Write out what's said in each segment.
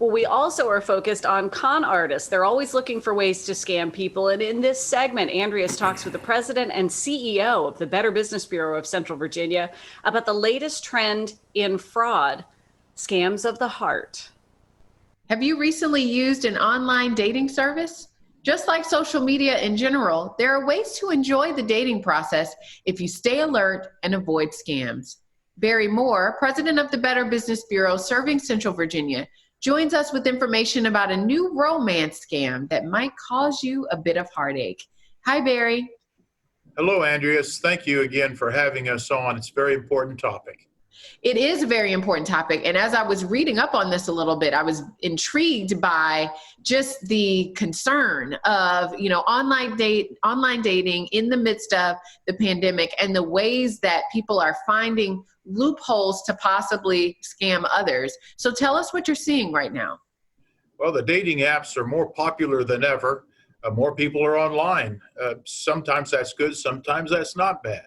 Well, we also are focused on con artists. They're always looking for ways to scam people. And in this segment, Andreas talks with the president and CEO of the Better Business Bureau of Central Virginia about the latest trend in fraud, scams of the heart. Have you recently used an online dating service? Just like social media in general, there are ways to enjoy the dating process if you stay alert and avoid scams. Barry Moore, president of the Better Business Bureau serving Central Virginia, joins us with information about a new romance scam that might cause you a bit of heartache. Hi, Barry. Hello, Andreas. Thank you again for having us on. It's a very important topic. It is a very important topic. And as I was reading up on this a little bit, I was intrigued by just the concern of, online dating in the midst of the pandemic and the ways that people are finding loopholes to possibly scam others. So tell us what you're seeing right now. Well, the dating apps are more popular than ever. More people are online. Sometimes that's good, sometimes that's not bad.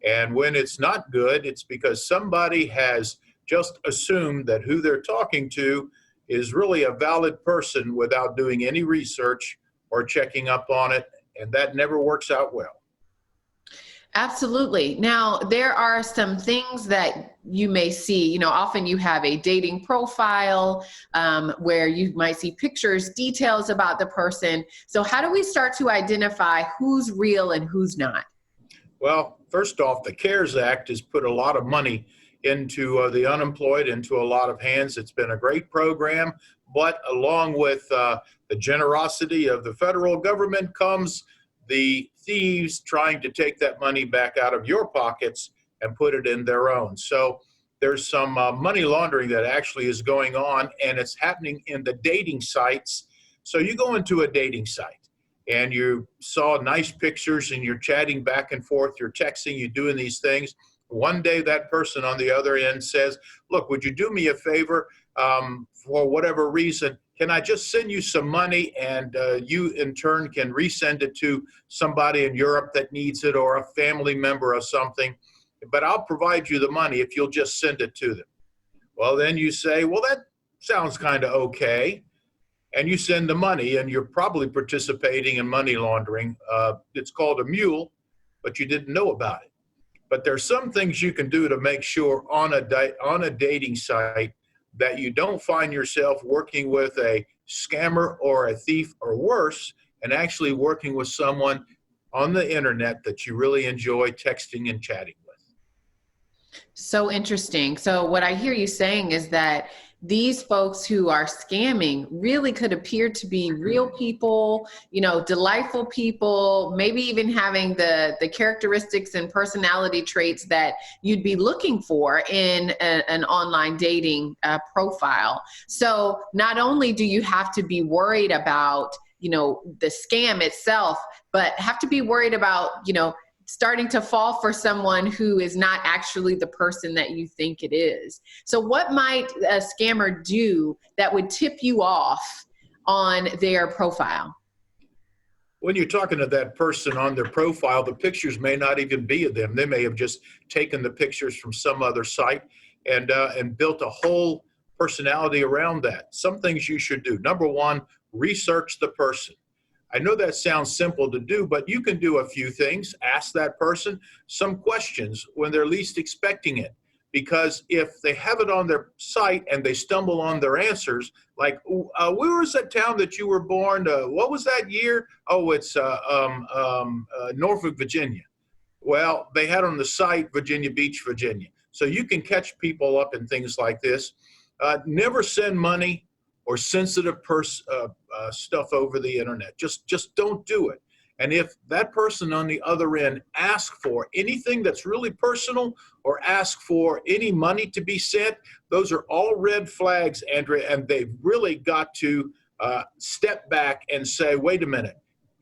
And when it's not good, it's because somebody has just assumed that who they're talking to is really a valid person without doing any research or checking up on it. And that never works out well. Absolutely. Now, there are some things that you may see. Often you have a dating profile where you might see pictures, details about the person. So how do we start to identify who's real and who's not? Well, first off, the CARES Act has put a lot of money into the unemployed, into a lot of hands. It's been a great program, but along with the generosity of the federal government comes the thieves trying to take that money back out of your pockets and put it in their own. So there's some money laundering that actually is going on, and it's happening in the dating sites. So you go into a dating site and you saw nice pictures and you're chatting back and forth, you're texting, you're doing these things. One day that person on the other end says, look, would you do me a favor for whatever reason? Can I just send you some money and you in turn can resend it to somebody in Europe that needs it or a family member or something, but I'll provide you the money if you'll just send it to them. Well, then you say, well, that sounds kind of okay. And you send the money and you're probably participating in money laundering. It's called a mule, but you didn't know about it. But there's some things you can do to make sure on a dating site that you don't find yourself working with a scammer or a thief or worse, and actually working with someone on the internet that you really enjoy texting and chatting with. So interesting. So what I hear you saying is that these folks who are scamming really could appear to be real people, delightful people, maybe even having the characteristics and personality traits that you'd be looking for in an online dating profile. So not only do you have to be worried about, the scam itself, but have to be worried about, starting to fall for someone who is not actually the person that you think it is. So what might a scammer do that would tip you off on their profile? When you're talking to that person on their profile, the pictures may not even be of them. They may have just taken the pictures from some other site and built a whole personality around that. Some things you should do. Number one, research the person. I know that sounds simple to do, but you can do a few things. Ask that person some questions when they're least expecting it. Because if they have it on their site and they stumble on their answers, like, where was that town that you were born? What was that year? Oh, it's Norfolk, Virginia. Well, they had on the site Virginia Beach, Virginia. So you can catch people up in things like this. Never send money or sensitive stuff over the internet. Just don't do it. And if that person on the other end asks for anything that's really personal or asks for any money to be sent, those are all red flags, Andrea, and they've really got to step back and say, wait a minute,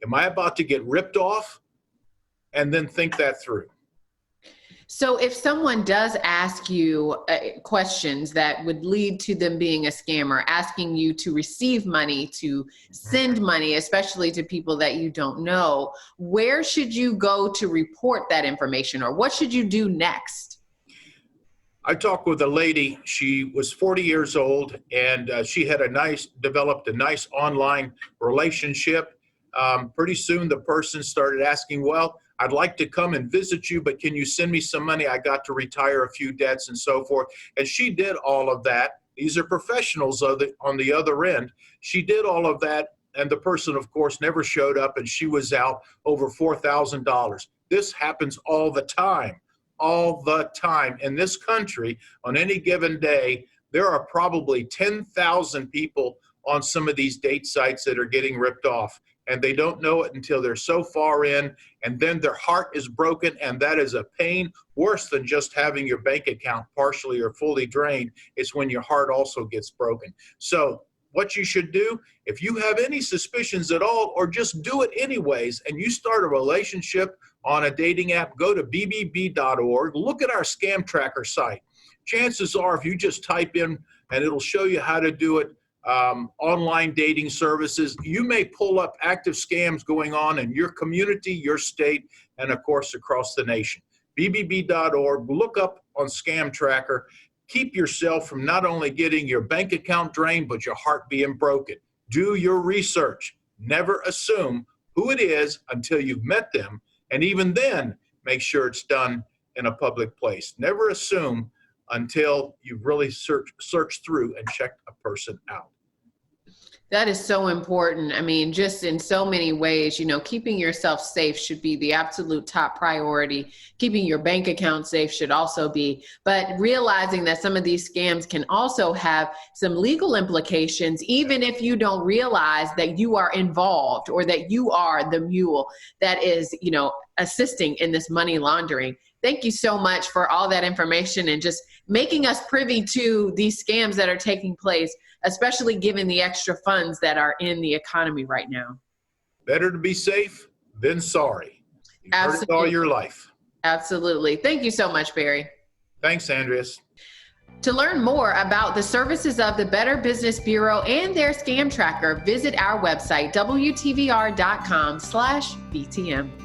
am I about to get ripped off? And then think that through. So if someone does ask you questions that would lead to them being a scammer, asking you to receive money, to send money, especially to people that you don't know, where should you go to report that information, or what should you do next? I talked with a lady. She was 40 years old, and she had developed a nice online relationship. Pretty soon, the person started asking, "Well, I'd like to come and visit you, but can you send me some money? I got to retire a few debts and so forth." And she did all of that. These are professionals on the other end. She did all of that, and the person, of course, never showed up, and she was out over $4,000. This happens all the time. All the time in this country. On any given day, there are probably 10,000 people on some of these date sites that are getting ripped off, and they don't know it until they're so far in, and then their heart is broken, and that is a pain worse than just having your bank account partially or fully drained. It's when your heart also gets broken. So what you should do, if you have any suspicions at all, or just do it anyways, and you start a relationship on a dating app, go to bbb.org, look at our scam tracker site. Chances are, if you just type in, and it'll show you how to do it, online dating services, you may pull up active scams going on in your community, your state, and of course across the nation. bbb.org, look up on Scam Tracker. Keep yourself from not only getting your bank account drained, but your heart being broken. Do your research. Never assume who it is until you've met them. And even then, make sure it's done in a public place. Never assume until you've really searched through and checked a person out. That is so important. I mean, just in so many ways, keeping yourself safe should be the absolute top priority. Keeping your bank account safe should also be, but realizing that some of these scams can also have some legal implications, even if you don't realize that you are involved or that you are the mule that is, assisting in this money laundering. Thank you so much for all that information and just making us privy to these scams that are taking place, especially given the extra funds that are in the economy right now. Better to be safe than sorry. You've heard it all your life. Absolutely. Thank you so much, Barry. Thanks, Andreas. To learn more about the services of the Better Business Bureau and their scam tracker, visit our website, WTVR.com/BTM.